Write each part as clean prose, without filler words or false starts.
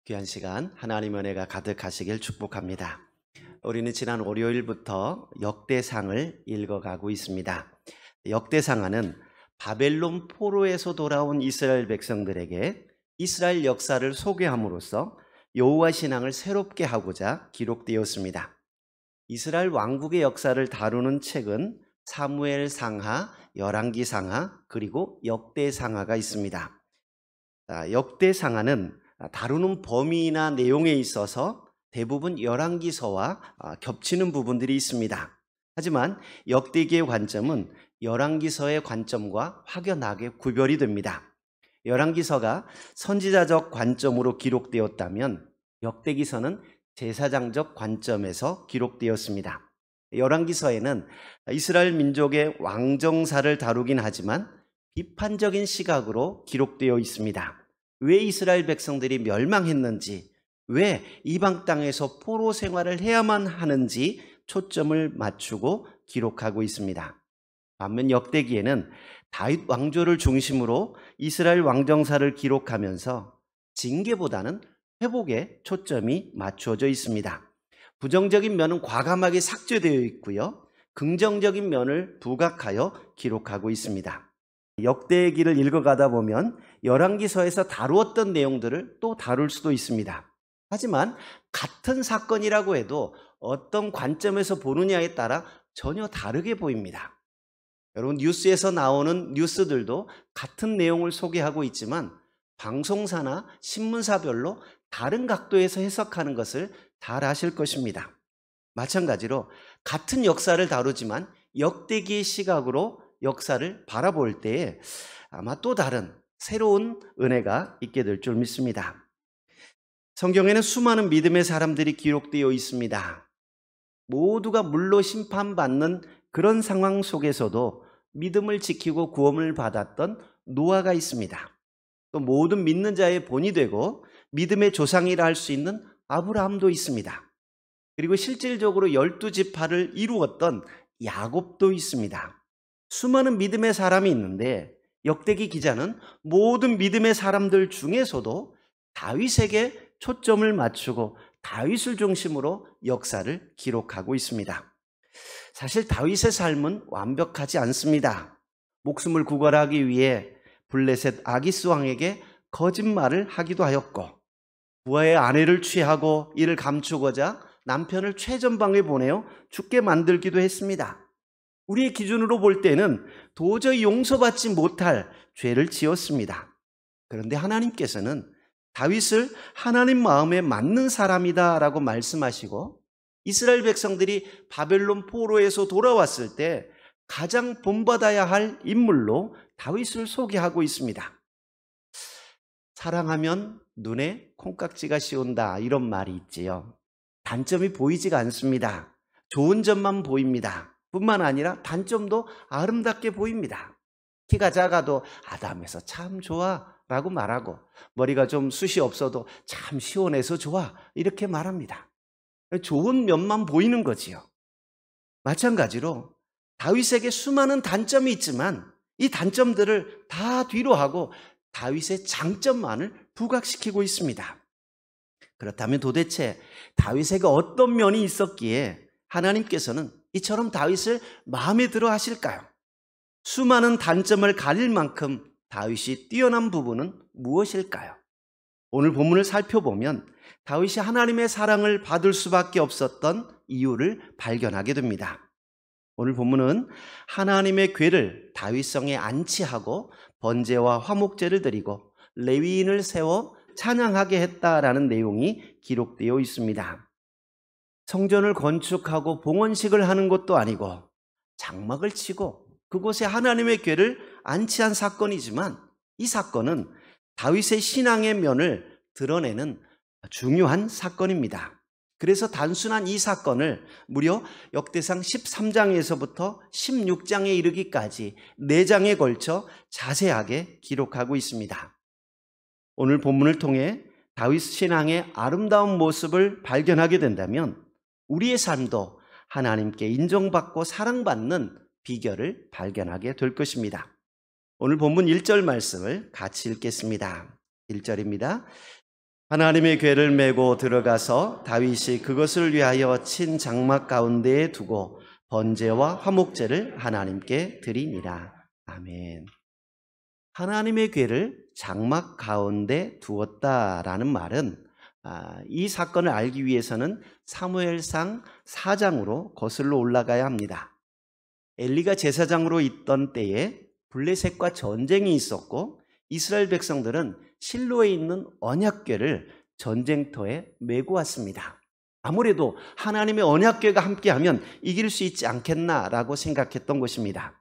귀한 시간 하나님의 은혜가 가득하시길 축복합니다. 우리는 지난 월요일부터 역대상을 읽어가고 있습니다. 역대상하는 바벨론 포로에서 돌아온 이스라엘 백성들에게 이스라엘 역사를 소개함으로써 여호와 신앙을 새롭게 하고자 기록되었습니다. 이스라엘 왕국의 역사를 다루는 책은 사무엘 상하, 열왕기 상하, 그리고 역대 상하가 있습니다. 역대 상하는 다루는 범위나 내용에 있어서 대부분 열왕기서와 겹치는 부분들이 있습니다. 하지만 역대기의 관점은 열왕기서의 관점과 확연하게 구별이 됩니다. 열왕기서가 선지자적 관점으로 기록되었다면 역대기서는 제사장적 관점에서 기록되었습니다. 열왕기서에는 이스라엘 민족의 왕정사를 다루긴 하지만 비판적인 시각으로 기록되어 있습니다. 왜 이스라엘 백성들이 멸망했는지, 왜 이방 땅에서 포로 생활을 해야만 하는지 초점을 맞추고 기록하고 있습니다. 반면 역대기에는 다윗 왕조를 중심으로 이스라엘 왕정사를 기록하면서 징계보다는 회복에 초점이 맞추어져 있습니다. 부정적인 면은 과감하게 삭제되어 있고요, 긍정적인 면을 부각하여 기록하고 있습니다. 역대기를 읽어가다 보면 열왕기서에서 다루었던 내용들을 또 다룰 수도 있습니다. 하지만 같은 사건이라고 해도 어떤 관점에서 보느냐에 따라 전혀 다르게 보입니다. 여러분, 뉴스에서 나오는 뉴스들도 같은 내용을 소개하고 있지만 방송사나 신문사별로 다른 각도에서 해석하는 것을 잘 아실 것입니다. 마찬가지로 같은 역사를 다루지만 역대기의 시각으로 역사를 바라볼 때에 아마 또 다른 새로운 은혜가 있게 될 줄 믿습니다. 성경에는 수많은 믿음의 사람들이 기록되어 있습니다. 모두가 물로 심판받는 그런 상황 속에서도 믿음을 지키고 구원을 받았던 노아가 있습니다. 또 모든 믿는 자의 본이 되고 믿음의 조상이라 할 수 있는 아브라함도 있습니다. 그리고 실질적으로 12지파를 이루었던 야곱도 있습니다. 수많은 믿음의 사람이 있는데 역대기 기자는 모든 믿음의 사람들 중에서도 다윗에게 초점을 맞추고 다윗을 중심으로 역사를 기록하고 있습니다. 사실 다윗의 삶은 완벽하지 않습니다. 목숨을 구걸하기 위해 블레셋 아기스 왕에게 거짓말을 하기도 하였고, 부하의 아내를 취하고 이를 감추고자 남편을 최전방에 보내어 죽게 만들기도 했습니다. 우리의 기준으로 볼 때는 도저히 용서받지 못할 죄를 지었습니다. 그런데 하나님께서는 다윗을 하나님 마음에 맞는 사람이다 라고 말씀하시고, 이스라엘 백성들이 바벨론 포로에서 돌아왔을 때 가장 본받아야 할 인물로 다윗을 소개하고 있습니다. 사랑하면 눈에 콩깍지가 씌운다, 이런 말이 있지요. 단점이 보이지가 않습니다. 좋은 점만 보입니다. 뿐만 아니라 단점도 아름답게 보입니다. 키가 작아도 아담해서 참 좋아 라고 말하고, 머리가 좀 숱이 없어도 참 시원해서 좋아 이렇게 말합니다. 좋은 면만 보이는 거지요. 마찬가지로 다윗에게 수많은 단점이 있지만 이 단점들을 다 뒤로 하고 다윗의 장점만을 부각시키고 있습니다. 그렇다면 도대체 다윗에게 어떤 면이 있었기에 하나님께서는 이처럼 다윗을 마음에 들어 하실까요? 수많은 단점을 가릴 만큼 다윗이 뛰어난 부분은 무엇일까요? 오늘 본문을 살펴보면 다윗이 하나님의 사랑을 받을 수밖에 없었던 이유를 발견하게 됩니다. 오늘 본문은 하나님의 궤를 다윗성에 안치하고 번제와 화목제를 드리고 레위인을 세워 찬양하게 했다라는 내용이 기록되어 있습니다. 성전을 건축하고 봉헌식을 하는 것도 아니고 장막을 치고 그곳에 하나님의 궤를 안치한 사건이지만, 이 사건은 다윗의 신앙의 면을 드러내는 중요한 사건입니다. 그래서 단순한 이 사건을 무려 역대상 13장에서부터 16장에 이르기까지 4장에 걸쳐 자세하게 기록하고 있습니다. 오늘 본문을 통해 다윗 신앙의 아름다운 모습을 발견하게 된다면 우리의 삶도 하나님께 인정받고 사랑받는 비결을 발견하게 될 것입니다. 오늘 본문 1절 말씀을 같이 읽겠습니다. 1절입니다. 하나님의 궤를 메고 들어가서 다윗이 그것을 위하여 친 장막 가운데에 두고 번제와 화목제를 하나님께 드리니라. 아멘. 하나님의 궤를 장막 가운데 두었다라는 말은 이 사건을 알기 위해서는 사무엘상 4장으로 거슬러 올라가야 합니다. 엘리가 제사장으로 있던 때에 블레셋과 전쟁이 있었고 이스라엘 백성들은 실로에 있는 언약궤를 전쟁터에 메고 왔습니다. 아무래도 하나님의 언약궤가 함께하면 이길 수 있지 않겠나라고 생각했던 것입니다.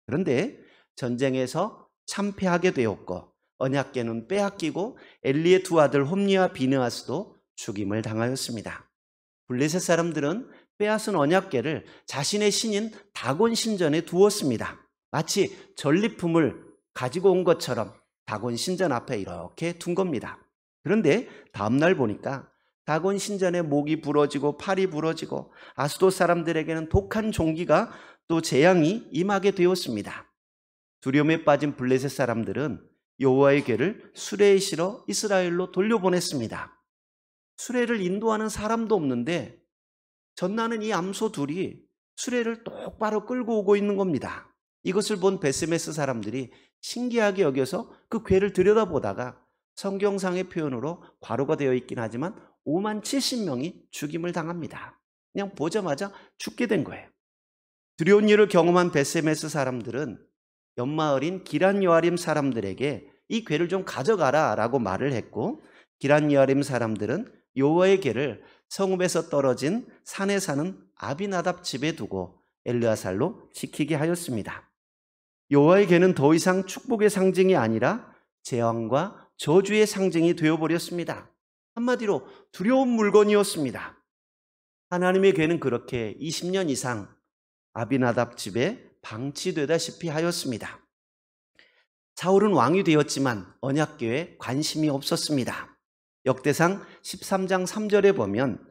그런데 전쟁에서 참패하게 되었고 언약궤는 빼앗기고 엘리의 두 아들 홈니와 비느하스도 죽임을 당하였습니다. 블레셋 사람들은 빼앗은 언약궤를 자신의 신인 다곤 신전에 두었습니다. 마치 전리품을 가지고 온 것처럼 다곤 신전 앞에 이렇게 둔 겁니다. 그런데 다음날 보니까 다곤 신전에 목이 부러지고 팔이 부러지고 아스돗 사람들에게는 독한 종기가 또 재앙이 임하게 되었습니다. 두려움에 빠진 블레셋 사람들은 여호와의 궤를 수레에 실어 이스라엘로 돌려보냈습니다. 수레를 인도하는 사람도 없는데 전나는 이 암소 둘이 수레를 똑바로 끌고 오고 있는 겁니다. 이것을 본 베스메스 사람들이 신기하게 여겨서 그 궤를 들여다보다가 성경상의 표현으로 괄호가 되어 있긴 하지만 5만 70명이 죽임을 당합니다. 그냥 보자마자 죽게 된 거예요. 두려운 일을 경험한 베스메스 사람들은 연마을인 기란 여아림 사람들에게 이 궤를 좀 가져가라 라고 말을 했고 기란 여아림 사람들은 여호와의 궤를 성읍에서 떨어진 산에 사는 아비나답 집에 두고 엘르아살로 지키게 하였습니다. 여호와의 궤는 더 이상 축복의 상징이 아니라 재앙과 저주의 상징이 되어버렸습니다. 한마디로 두려운 물건이었습니다. 하나님의 궤는 그렇게 20년 이상 아비나답 집에 방치되다시피 하였습니다. 사울은 왕이 되었지만 언약궤에 관심이 없었습니다. 역대상 13장 3절에 보면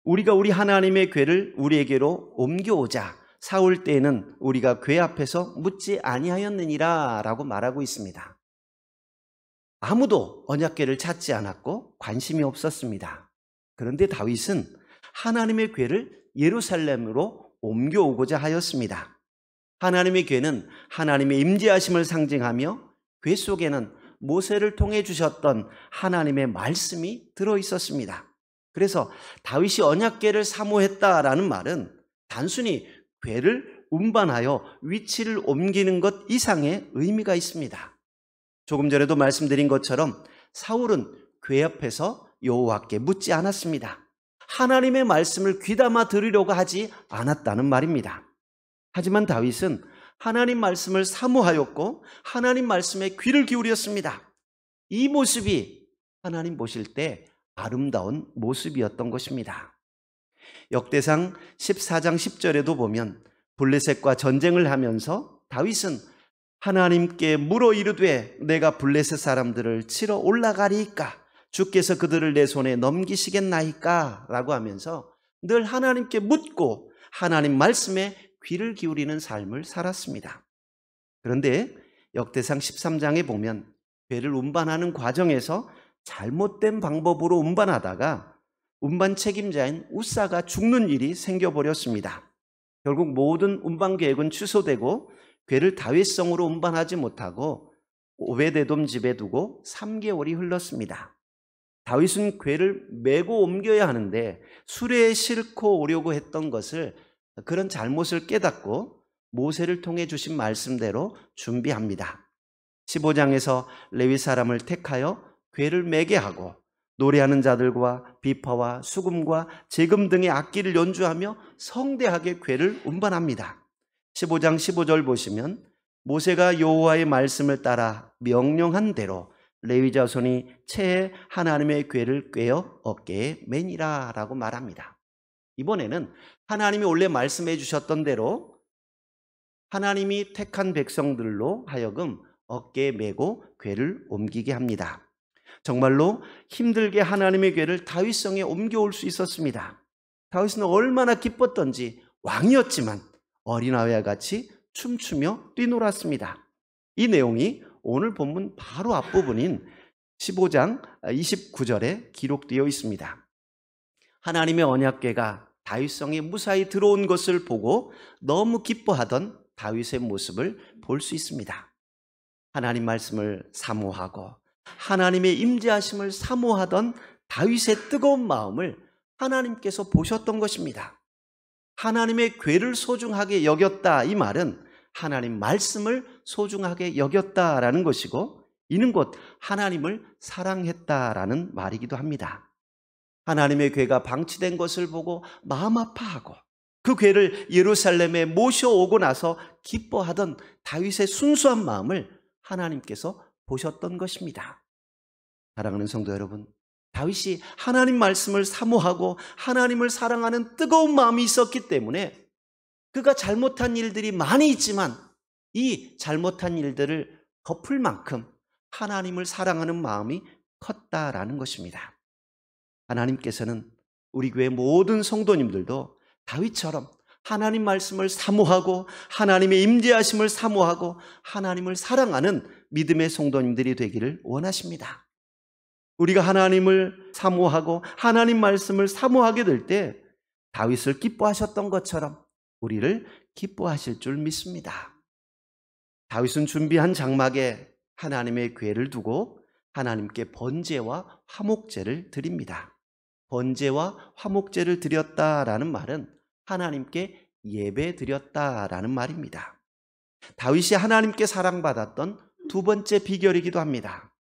우리가 우리 하나님의 궤를 우리에게로 옮겨오자 사울 때에는 우리가 궤 앞에서 묻지 아니하였느니라 라고 말하고 있습니다. 아무도 언약궤를 찾지 않았고 관심이 없었습니다. 그런데 다윗은 하나님의 궤를 예루살렘으로 옮겨오고자 하였습니다. 하나님의 궤는 하나님의 임재하심을 상징하며 궤 속에는 모세를 통해 주셨던 하나님의 말씀이 들어있었습니다. 그래서 다윗이 언약궤를 사모했다라는 말은 단순히 궤를 운반하여 위치를 옮기는 것 이상의 의미가 있습니다. 조금 전에도 말씀드린 것처럼 사울은 궤 앞에서 여호와께 묻지 않았습니다. 하나님의 말씀을 귀담아 들으려고 하지 않았다는 말입니다. 하지만 다윗은 하나님 말씀을 사모하였고 하나님 말씀에 귀를 기울였습니다. 이 모습이 하나님 보실 때 아름다운 모습이었던 것입니다. 역대상 14장 10절에도 보면 블레셋과 전쟁을 하면서 다윗은 하나님께 물어 이르되 내가 블레셋 사람들을 치러 올라가리이까 주께서 그들을 내 손에 넘기시겠나이까 라고 하면서 늘 하나님께 묻고 하나님 말씀에 귀를 기울이는 삶을 살았습니다. 그런데 역대상 13장에 보면 궤를 운반하는 과정에서 잘못된 방법으로 운반하다가 운반 책임자인 우사가 죽는 일이 생겨버렸습니다. 결국 모든 운반 계획은 취소되고 궤를 다윗성으로 운반하지 못하고 오베데돔 집에 두고 3개월이 흘렀습니다. 다윗은 궤를 메고 옮겨야 하는데 수레에 싣고 오려고 했던 것을 그런 잘못을 깨닫고 모세를 통해 주신 말씀대로 준비합니다. 15장에서 레위 사람을 택하여 궤를 메게 하고 노래하는 자들과 비파와 수금과 제금 등의 악기를 연주하며 성대하게 궤를 운반합니다. 15장 15절 보시면 모세가 여호와의 말씀을 따라 명령한 대로 레위 자손이 채에 하나님의 궤를 꿰어 어깨에 매니라 라고 말합니다. 이번에는 하나님이 원래 말씀해 주셨던 대로 하나님이 택한 백성들로 하여금 어깨에 메고 궤를 옮기게 합니다. 정말로 힘들게 하나님의 궤를 다윗성에 옮겨올 수 있었습니다. 다윗은 얼마나 기뻤던지 왕이었지만 어린아이와 같이 춤추며 뛰놀았습니다. 이 내용이 오늘 본문 바로 앞부분인 15장 29절에 기록되어 있습니다. 하나님의 언약궤가 다윗성에 무사히 들어온 것을 보고 너무 기뻐하던 다윗의 모습을 볼 수 있습니다. 하나님 말씀을 사모하고 하나님의 임재하심을 사모하던 다윗의 뜨거운 마음을 하나님께서 보셨던 것입니다. 하나님의 궤를 소중하게 여겼다, 이 말은 하나님 말씀을 소중하게 여겼다라는 것이고, 이는 곧 하나님을 사랑했다라는 말이기도 합니다. 하나님의 궤가 방치된 것을 보고 마음 아파하고 그 궤를 예루살렘에 모셔오고 나서 기뻐하던 다윗의 순수한 마음을 하나님께서 보셨던 것입니다. 사랑하는 성도 여러분, 다윗이 하나님 말씀을 사모하고 하나님을 사랑하는 뜨거운 마음이 있었기 때문에 그가 잘못한 일들이 많이 있지만 이 잘못한 일들을 덮을 만큼 하나님을 사랑하는 마음이 컸다라는 것입니다. 하나님께서는 우리 교회 모든 성도님들도 다윗처럼 하나님 말씀을 사모하고 하나님의 임재하심을 사모하고 하나님을 사랑하는 믿음의 성도님들이 되기를 원하십니다. 우리가 하나님을 사모하고 하나님 말씀을 사모하게 될 때 다윗을 기뻐하셨던 것처럼 우리를 기뻐하실 줄 믿습니다. 다윗은 준비한 장막에 하나님의 궤를 두고 하나님께 번제와 화목제를 드립니다. 번제와 화목제를 드렸다라는 말은 하나님께 예배 드렸다라는 말입니다. 다윗이 하나님께 사랑받았던 두 번째 비결이기도 합니다.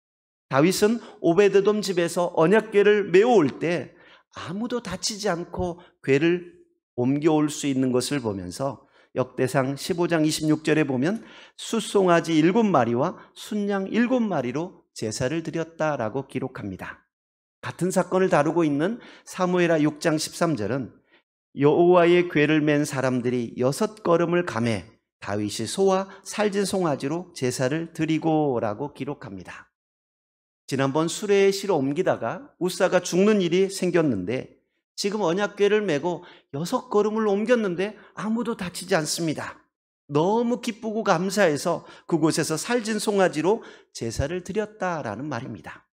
다윗은 오베드돔 집에서 언약궤를 메어올 때 아무도 다치지 않고 궤를 옮겨올 수 있는 것을 보면서 역대상 15장 26절에 보면 숫송아지 7마리와 순양 7마리로 제사를 드렸다라고 기록합니다. 같은 사건을 다루고 있는 사무엘하 6장 13절은 여호와의 궤를 맨 사람들이 6걸음을 가매 다윗이 소와 살진 송아지로 제사를 드리고라고 기록합니다. 지난번 수레에 실어 옮기다가 우사가 죽는 일이 생겼는데 지금 언약궤를 메고 6걸음을 옮겼는데 아무도 다치지 않습니다. 너무 기쁘고 감사해서 그곳에서 살진 송아지로 제사를 드렸다라는 말입니다.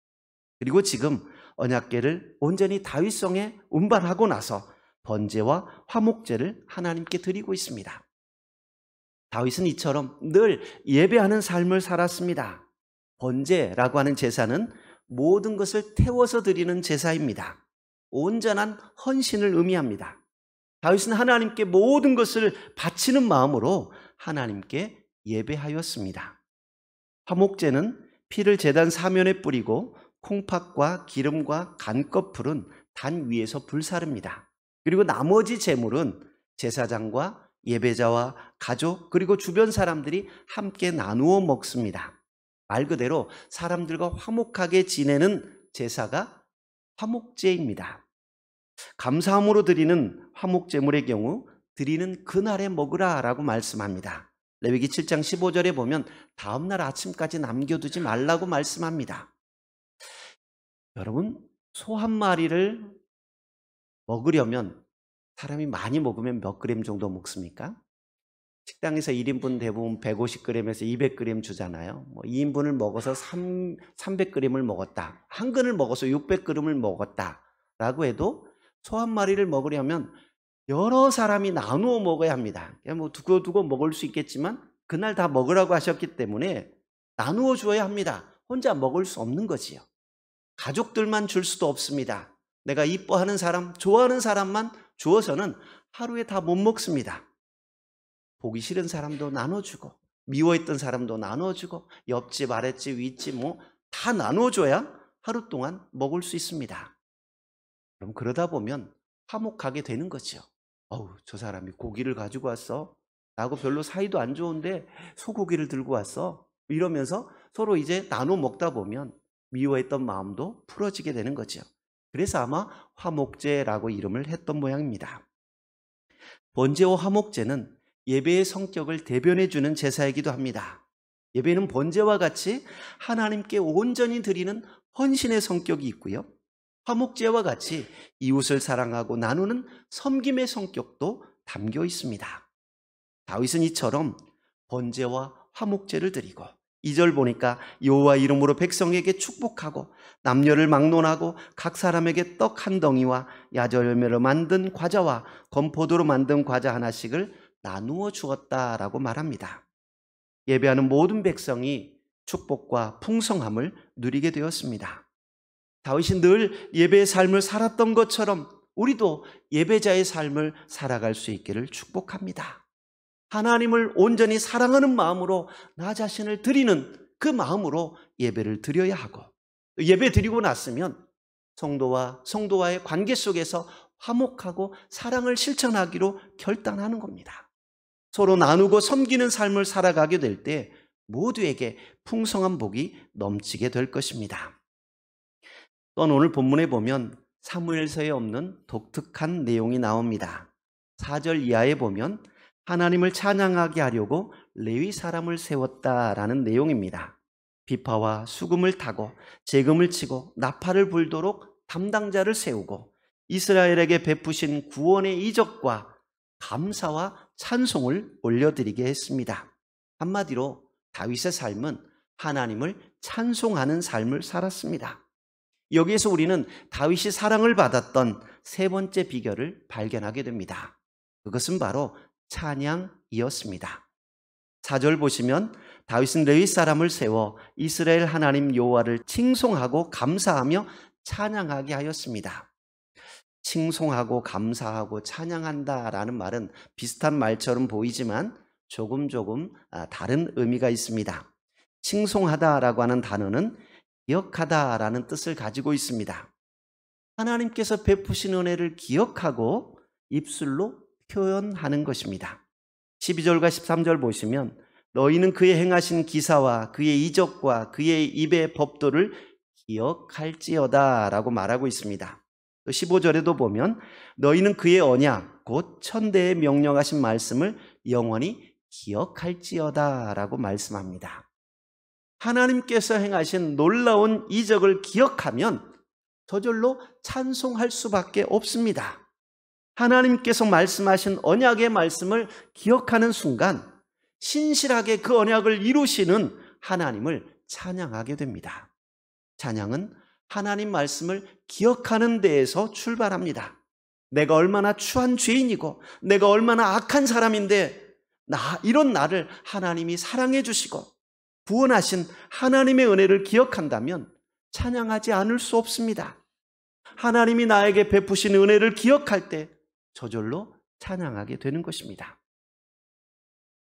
그리고 지금 언약궤를 온전히 다윗성에 운반하고 나서 번제와 화목제를 하나님께 드리고 있습니다. 다윗은 이처럼 늘 예배하는 삶을 살았습니다. 번제라고 하는 제사는 모든 것을 태워서 드리는 제사입니다. 온전한 헌신을 의미합니다. 다윗은 하나님께 모든 것을 바치는 마음으로 하나님께 예배하였습니다. 화목제는 피를 제단 사면에 뿌리고 콩팥과 기름과 간껍풀은 단 위에서 불사릅니다. 그리고 나머지 제물은 제사장과 예배자와 가족 그리고 주변 사람들이 함께 나누어 먹습니다. 말 그대로 사람들과 화목하게 지내는 제사가 화목제입니다. 감사함으로 드리는 화목제물의 경우 드리는 그날에 먹으라라고 말씀합니다. 레위기 7장 15절에 보면 다음날 아침까지 남겨두지 말라고 말씀합니다. 여러분, 소 한 마리를 먹으려면 사람이 많이 먹으면 몇 그램 정도 먹습니까? 식당에서 1인분 대부분 150g에서 200g 주잖아요. 2인분을 먹어서 300g을 먹었다. 한 근을 먹어서 600g을 먹었다라고 해도 소 한 마리를 먹으려면 여러 사람이 나누어 먹어야 합니다. 두고두고 먹을 수 있겠지만 그날 다 먹으라고 하셨기 때문에 나누어 줘야 합니다. 혼자 먹을 수 없는 거지요. 가족들만 줄 수도 없습니다. 내가 이뻐하는 사람, 좋아하는 사람만 주어서는 하루에 다 못 먹습니다. 보기 싫은 사람도 나눠주고 미워했던 사람도 나눠주고 옆집, 아랫집, 윗집 다 나눠줘야 하루 동안 먹을 수 있습니다. 그럼 그러다 보면 화목하게 되는 거죠. 저 사람이 고기를 가지고 왔어. 나하고 별로 사이도 안 좋은데 소고기를 들고 왔어. 이러면서 서로 이제 나눠 먹다 보면 미워했던 마음도 풀어지게 되는 거죠. 그래서 아마 화목제라고 이름을 했던 모양입니다. 번제와 화목제는 예배의 성격을 대변해주는 제사이기도 합니다. 예배는 번제와 같이 하나님께 온전히 드리는 헌신의 성격이 있고요. 화목제와 같이 이웃을 사랑하고 나누는 섬김의 성격도 담겨 있습니다. 다윗은 이처럼 번제와 화목제를 드리고 2절 보니까 여호와 이름으로 백성에게 축복하고 남녀를 막론하고 각 사람에게 떡 한 덩이와 야절열매로 만든 과자와 건포도로 만든 과자 하나씩을 나누어 주었다라고 말합니다. 예배하는 모든 백성이 축복과 풍성함을 누리게 되었습니다. 다윗이 늘 예배의 삶을 살았던 것처럼 우리도 예배자의 삶을 살아갈 수 있기를 축복합니다. 하나님을 온전히 사랑하는 마음으로 나 자신을 드리는 그 마음으로 예배를 드려야 하고, 예배 드리고 났으면 성도와의 관계 속에서 화목하고 사랑을 실천하기로 결단하는 겁니다. 서로 나누고 섬기는 삶을 살아가게 될 때 모두에게 풍성한 복이 넘치게 될 것입니다. 또한 오늘 본문에 보면 사무엘서에 없는 독특한 내용이 나옵니다. 4절 이하에 보면 하나님을 찬양하게 하려고 레위 사람을 세웠다라는 내용입니다. 비파와 수금을 타고 재금을 치고 나팔을 불도록 담당자를 세우고 이스라엘에게 베푸신 구원의 이적과 감사와 찬송을 올려드리게 했습니다. 한마디로 다윗의 삶은 하나님을 찬송하는 삶을 살았습니다. 여기에서 우리는 다윗이 사랑을 받았던 세 번째 비결을 발견하게 됩니다. 그것은 바로 찬양이었습니다. 4절 보시면 다윗은 레위 사람을 세워 이스라엘 하나님 여호와를 칭송하고 감사하며 찬양하게 하였습니다. 칭송하고 감사하고 찬양한다라는 말은 비슷한 말처럼 보이지만 조금 다른 의미가 있습니다. 칭송하다라고 하는 단어는 기억하다라는 뜻을 가지고 있습니다. 하나님께서 베푸신 은혜를 기억하고 입술로 표현하는 것입니다. 12절과 13절 보시면 너희는 그의 행하신 기사와 그의 이적과 그의 입의 법도를 기억할지어다 라고 말하고 있습니다. 또 15절에도 보면 너희는 그의 언약 곧 천대에 명령하신 말씀을 영원히 기억할지어다 라고 말씀합니다. 하나님께서 행하신 놀라운 이적을 기억하면 저절로 찬송할 수밖에 없습니다. 하나님께서 말씀하신 언약의 말씀을 기억하는 순간 신실하게 그 언약을 이루시는 하나님을 찬양하게 됩니다. 찬양은 하나님 말씀을 기억하는 데에서 출발합니다. 내가 얼마나 추한 죄인이고 내가 얼마나 악한 사람인데 이런 나를 하나님이 사랑해 주시고 구원하신 하나님의 은혜를 기억한다면 찬양하지 않을 수 없습니다. 하나님이 나에게 베푸신 은혜를 기억할 때 저절로 찬양하게 되는 것입니다.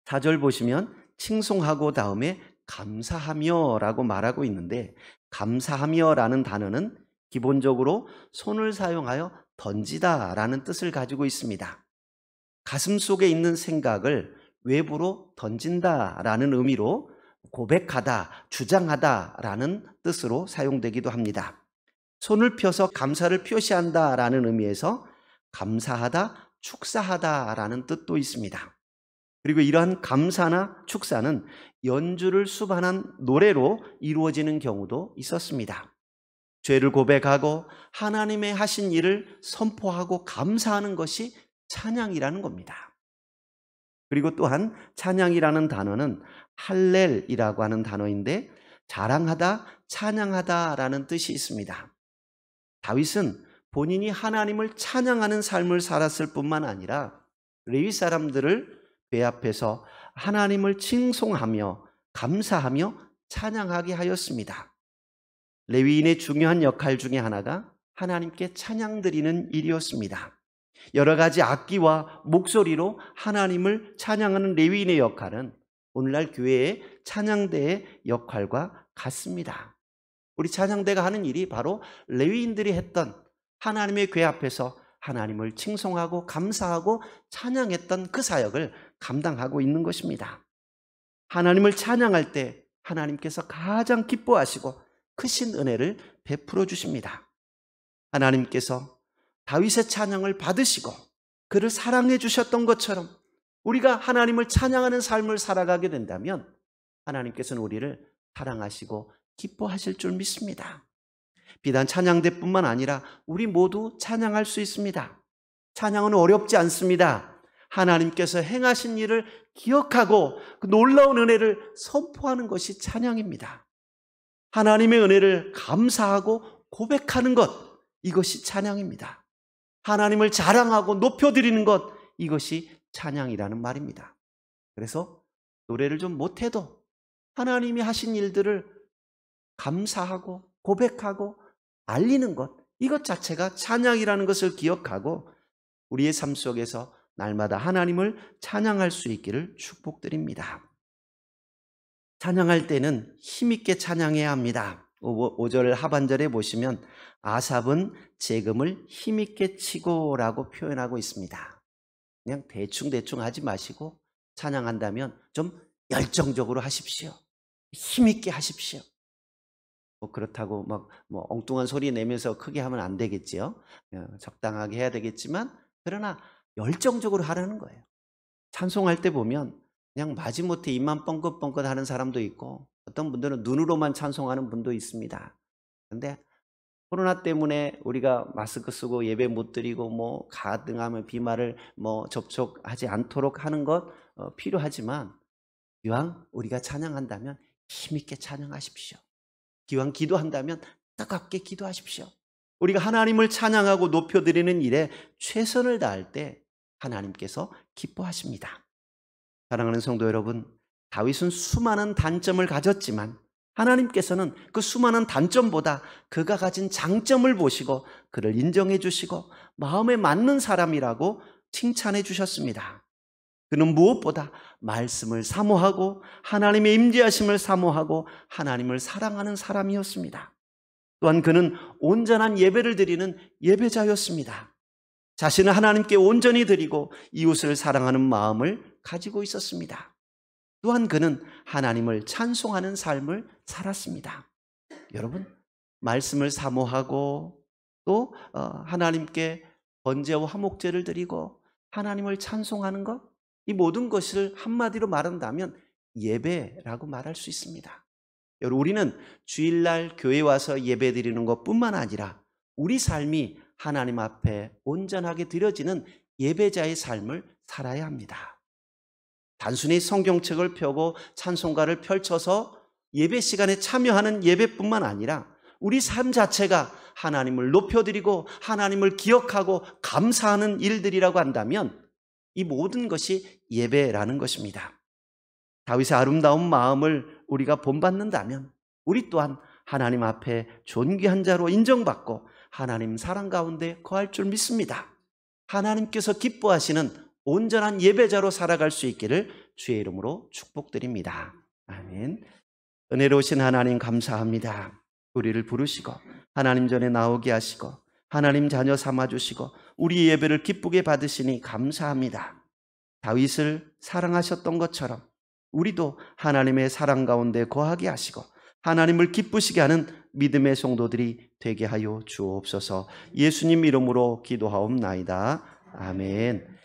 4절 보시면 칭송하고 다음에 감사하며 라고 말하고 있는데 감사하며 라는 단어는 기본적으로 손을 사용하여 던지다 라는 뜻을 가지고 있습니다. 가슴 속에 있는 생각을 외부로 던진다 라는 의미로 고백하다, 주장하다 라는 뜻으로 사용되기도 합니다. 손을 펴서 감사를 표시한다 라는 의미에서 감사하다, 축사하다 라는 뜻도 있습니다. 그리고 이러한 감사나 축사는 연주를 수반한 노래로 이루어지는 경우도 있었습니다. 죄를 고백하고 하나님의 하신 일을 선포하고 감사하는 것이 찬양이라는 겁니다. 그리고 또한 찬양이라는 단어는 할렐이라고 하는 단어인데 자랑하다, 찬양하다 라는 뜻이 있습니다. 다윗은 본인이 하나님을 찬양하는 삶을 살았을 뿐만 아니라 레위 사람들을 배 앞에서 하나님을 칭송하며 감사하며 찬양하게 하였습니다. 레위인의 중요한 역할 중에 하나가 하나님께 찬양 드리는 일이었습니다. 여러 가지 악기와 목소리로 하나님을 찬양하는 레위인의 역할은 오늘날 교회의 찬양대의 역할과 같습니다. 우리 찬양대가 하는 일이 바로 레위인들이 했던 하나님의 궤 앞에서 하나님을 칭송하고 감사하고 찬양했던 그 사역을 감당하고 있는 것입니다. 하나님을 찬양할 때 하나님께서 가장 기뻐하시고 크신 은혜를 베풀어 주십니다. 하나님께서 다윗의 찬양을 받으시고 그를 사랑해 주셨던 것처럼 우리가 하나님을 찬양하는 삶을 살아가게 된다면 하나님께서는 우리를 사랑하시고 기뻐하실 줄 믿습니다. 비단 찬양대뿐만 아니라 우리 모두 찬양할 수 있습니다. 찬양은 어렵지 않습니다. 하나님께서 행하신 일을 기억하고 그 놀라운 은혜를 선포하는 것이 찬양입니다. 하나님의 은혜를 감사하고 고백하는 것, 이것이 찬양입니다. 하나님을 자랑하고 높여드리는 것, 이것이 찬양이라는 말입니다. 그래서 노래를 좀 못해도 하나님이 하신 일들을 감사하고 고백하고 알리는 것, 이것 자체가 찬양이라는 것을 기억하고 우리의 삶 속에서 날마다 하나님을 찬양할 수 있기를 축복드립니다. 찬양할 때는 힘있게 찬양해야 합니다. 5절 하반절에 보시면 아삽은 재금을 힘있게 치고라고 표현하고 있습니다. 그냥 대충 하지 마시고 찬양한다면 좀 열정적으로 하십시오. 힘있게 하십시오. 그렇다고 막 엉뚱한 소리 내면서 크게 하면 안 되겠지요. 적당하게 해야 되겠지만 그러나 열정적으로 하라는 거예요. 찬송할 때 보면 그냥 마지못해 입만 뻥긋뻥긋 하는 사람도 있고 어떤 분들은 눈으로만 찬송하는 분도 있습니다. 그런데 코로나 때문에 우리가 마스크 쓰고 예배 못 드리고 가능하면 비말을 접촉하지 않도록 하는 것 필요하지만 기왕 우리가 찬양한다면 힘있게 찬양하십시오. 기왕 기도한다면 따갑게 기도하십시오. 우리가 하나님을 찬양하고 높여드리는 일에 최선을 다할 때 하나님께서 기뻐하십니다. 사랑하는 성도 여러분, 다윗은 수많은 단점을 가졌지만 하나님께서는 그 수많은 단점보다 그가 가진 장점을 보시고 그를 인정해 주시고 마음에 맞는 사람이라고 칭찬해 주셨습니다. 그는 무엇보다 말씀을 사모하고 하나님의 임재하심을 사모하고 하나님을 사랑하는 사람이었습니다. 또한 그는 온전한 예배를 드리는 예배자였습니다. 자신을 하나님께 온전히 드리고 이웃을 사랑하는 마음을 가지고 있었습니다. 또한 그는 하나님을 찬송하는 삶을 살았습니다. 여러분, 말씀을 사모하고 또 하나님께 번제와 화목제를 드리고 하나님을 찬송하는 것, 이 모든 것을 한마디로 말한다면 예배라고 말할 수 있습니다. 여러분, 우리는 주일날 교회 와서 예배 드리는 것뿐만 아니라 우리 삶이 하나님 앞에 온전하게 드려지는 예배자의 삶을 살아야 합니다. 단순히 성경책을 펴고 찬송가를 펼쳐서 예배 시간에 참여하는 예배뿐만 아니라 우리 삶 자체가 하나님을 높여드리고 하나님을 기억하고 감사하는 일들이라고 한다면 이 모든 것이 예배라는 것입니다. 다윗의 아름다운 마음을 우리가 본받는다면 우리 또한 하나님 앞에 존귀한 자로 인정받고 하나님 사랑 가운데 거할 줄 믿습니다. 하나님께서 기뻐하시는 온전한 예배자로 살아갈 수 있기를 주의 이름으로 축복드립니다. 아멘. 은혜로우신 하나님 감사합니다. 우리를 부르시고 하나님 전에 나오게 하시고 하나님 자녀 삼아주시고 우리 예배를 기쁘게 받으시니 감사합니다. 다윗을 사랑하셨던 것처럼 우리도 하나님의 사랑 가운데 거하게 하시고 하나님을 기쁘시게 하는 믿음의 성도들이 되게 하여 주옵소서. 예수님 이름으로 기도하옵나이다. 아멘.